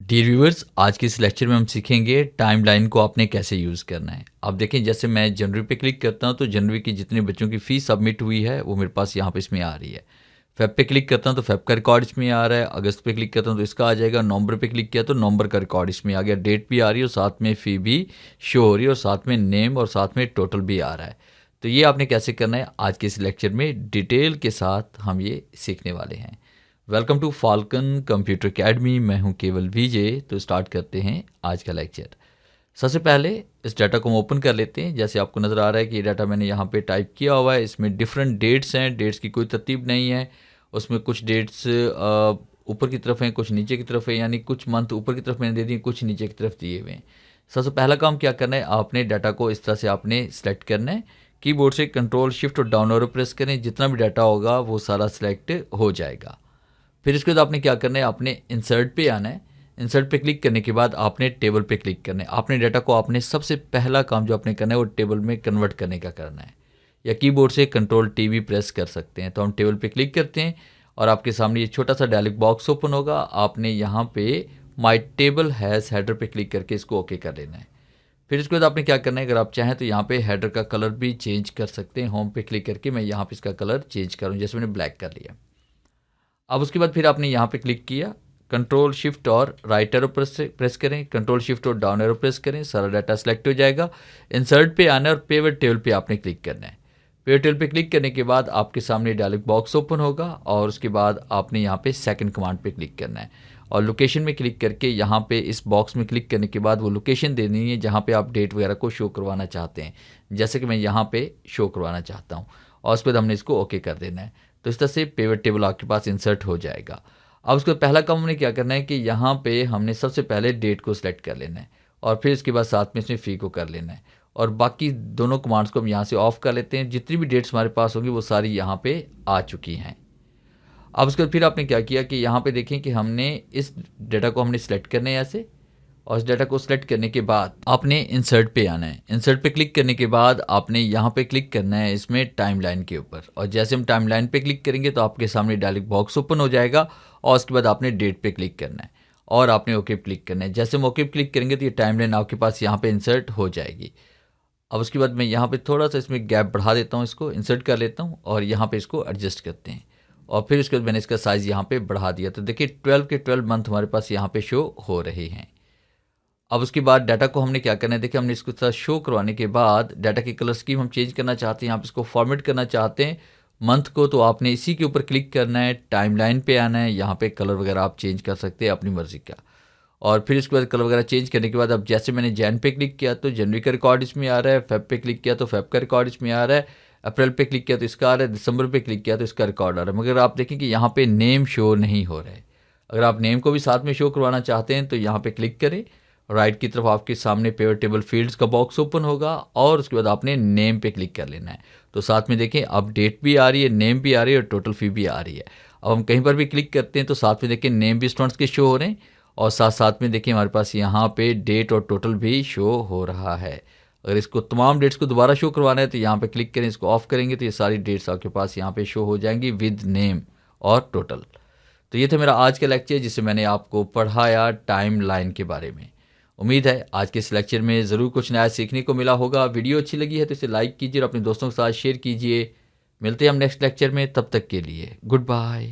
Dear viewers, आज के इस लेक्चर में हम सीखेंगे टाइमलाइन को आपने कैसे यूज़ करना है। अब देखें, जैसे मैं जनवरी पे क्लिक करता हूं तो जनवरी की जितने बच्चों की फ़ीस सबमिट हुई है वो मेरे पास यहाँ पे इसमें आ रही है। फेब पे क्लिक करता हूं तो फेब का रिकॉर्ड इसमें आ रहा है। अगस्त पे क्लिक करता हूं तो इसका आ जाएगा। नवंबर पे क्लिक किया तो नवंबर का रिकॉर्ड इसमें आ गया। डेट भी आ रही है और साथ में फ़ी भी शो हो रही है और साथ में नेम और साथ में टोटल भी आ रहा है। तो ये आपने कैसे करना है, आज के इस लेक्चर में डिटेल के साथ हम ये सीखने वाले हैं। Welcome to falcon computer academy. मैं हूं केवल विजय। तो स्टार्ट करते हैं आज का लेक्चर। सबसे पहले इस डाटा को हम ओपन कर लेते हैं। जैसे आपको नज़र आ रहा है कि ये डाटा मैंने यहाँ पे टाइप किया हुआ है। इसमें डिफरेंट डेट्स हैं, डेट्स की कोई तरतीब नहीं है। उसमें कुछ डेट्स ऊपर की तरफ हैं, कुछ नीचे की तरफ है, यानी कुछ मंथ ऊपर की तरफ मैंने दे दिए, कुछ नीचे की तरफ दिए हुए हैं। सबसे पहला काम क्या करना है, आपने डाटा को इस तरह से आपने सेलेक्ट करना है। कीबोर्ड से कंट्रोल शिफ्ट और डाउन एरो प्रेस करें, जितना भी डाटा होगा वो सारा सिलेक्ट हो जाएगा। फिर इसके बाद आपने क्या करना है, आपने इंसर्ट पे आना है। इंसर्ट पे क्लिक करने के बाद आपने टेबल पे क्लिक करना है। आपने डाटा को आपने सबसे पहला काम जो आपने करना है वो टेबल में कन्वर्ट करने का करना है, या कीबोर्ड से कंट्रोल टी भी प्रेस कर सकते हैं। तो हम टेबल पे क्लिक करते हैं और आपके सामने ये छोटा सा डायलॉग बॉक्स ओपन होगा। आपने यहाँ पे माई टेबल हैज़ हेडर पे क्लिक करके इसको ओके कर लेना है। फिर इसके बाद आपने क्या करना है, अगर आप चाहें तो यहाँ पे हेडर का कलर भी चेंज कर सकते हैं। होम पे क्लिक करके मैं यहाँ पे इसका कलर चेंज करूँ, जैसे मैंने ब्लैक कर लिया। अब उसके बाद फिर आपने यहाँ पे क्लिक किया, कंट्रोल शिफ्ट और राइट एरो प्रेस करें, कंट्रोल शिफ्ट और डाउन एरो प्रेस करें, सारा डाटा सेलेक्ट हो जाएगा। इंसर्ट पे आना है और पिवट टेबल पे आपने क्लिक करना है। पिवट टेबल पे क्लिक करने के बाद आपके सामने डायलॉग बॉक्स ओपन होगा और उसके बाद आपने यहाँ पे सेकंड कमांड पे क्लिक करना है और लोकेशन में क्लिक करके यहाँ पे इस बॉक्स में क्लिक करने के बाद वो लोकेशन देनी है जहाँ पे आप डेट वगैरह को शो करवाना चाहते हैं। जैसे कि मैं यहाँ पे शो करवाना चाहता हूँ और उसके बाद हमने इसको ओके कर देना है। तो इस तरह से पिवट टेबल आपके पास इंसर्ट हो जाएगा। अब उसके बाद पहला काम हमने क्या करना है कि यहाँ पे हमने सबसे पहले डेट को सिलेक्ट कर लेना है और फिर इसके बाद साथ में इसमें फ़ी को कर लेना है और बाकी दोनों कमांड्स को हम यहाँ से ऑफ कर लेते हैं। जितनी भी डेट्स हमारे पास होंगी वो सारी यहाँ पे आ चुकी हैं। अब उसके बाद फिर आपने क्या किया कि यहाँ पे देखें कि हमने इस डाटा को हमने सिलेक्ट करना है ऐसे, और इस डाटा को सिलेक्ट करने के बाद आपने इंसर्ट पे आना है। इंसर्ट पे क्लिक करने के बाद आपने यहाँ पे क्लिक करना है इसमें टाइमलाइन के ऊपर, और जैसे हम टाइमलाइन पे क्लिक करेंगे तो आपके सामने डायलॉग बॉक्स ओपन हो जाएगा और उसके बाद आपने डेट पे क्लिक करना है और आपने ओके पे क्लिक करना है। जैसे हम ओके पे क्लिक करेंगे तो ये टाइमलाइन आपके पास यहाँ पे इंसर्ट हो जाएगी। अब उसके बाद मैं यहाँ पे थोड़ा सा इसमें गैप बढ़ा देता हूँ, इसको इंसर्ट कर लेता हूँ और यहाँ पे इसको एडजस्ट करते हैं और फिर उसके बाद मैंने इसका साइज़ यहाँ पे बढ़ा दिया। तो देखिए 12 के 12 मंथ हमारे पास यहाँ पे शो हो रहे हैं। अब उसके बाद डाटा को हमने क्या करना है, देखिए हमने इसको साथ शो करवाने के बाद डाटा की कलर स्कीम हम चेंज करना चाहते हैं, यहाँ पे इसको फॉर्मेट करना चाहते हैं मंथ को, तो आपने इसी के ऊपर क्लिक करना है, टाइमलाइन पे आना है। यहाँ पे कलर वगैरह आप चेंज कर सकते हैं अपनी मर्जी का। और फिर इसके बाद कलर वगैरह चेंज करने के बाद अब जैसे मैंने जैन पे क्लिक किया तो जनवरी का रिकॉर्ड इसमें आ रहा है, फेब पे क्लिक किया तो फेब का रिकॉर्ड इसमें आ रहा है, अप्रैल पे क्लिक किया तो इसका आ रहा है, दिसंबर पे क्लिक किया तो इसका रिकॉर्ड आ रहा है। मगर आप देखें कि यहाँ पे नेम शो नहीं हो रहा है। अगर आप नेम को भी साथ में शो करवाना चाहते हैं तो यहाँ पे क्लिक करें, राइट की तरफ आपके सामने पिवट टेबल फील्ड्स का बॉक्स ओपन होगा और उसके बाद आपने नेम पे क्लिक कर लेना है। तो साथ में देखें अब डेट भी आ रही है, नेम भी आ रही है और टोटल फ़ी भी आ रही है। अब हम कहीं पर भी क्लिक करते हैं तो साथ में देखें नेम भी स्टूडेंट्स के शो हो रहे हैं और साथ साथ में देखिए हमारे पास यहाँ पे डेट और टोटल भी शो हो रहा है। अगर इसको तमाम डेट्स को दोबारा शो करवाना है तो यहाँ पे क्लिक करें, इसको ऑफ करेंगे तो ये सारी डेट्स आपके पास यहाँ पे शो हो जाएंगी विद नेम और टोटल। तो ये था मेरा आज का लेक्चर जिससे मैंने आपको पढ़ाया टाइम लाइन के बारे में। उम्मीद है आज के इस लेक्चर में ज़रूर कुछ नया सीखने को मिला होगा। वीडियो अच्छी लगी है तो इसे लाइक कीजिए और अपने दोस्तों के साथ शेयर कीजिए। मिलते हैं हम नेक्स्ट लेक्चर में, तब तक के लिए गुड बाय।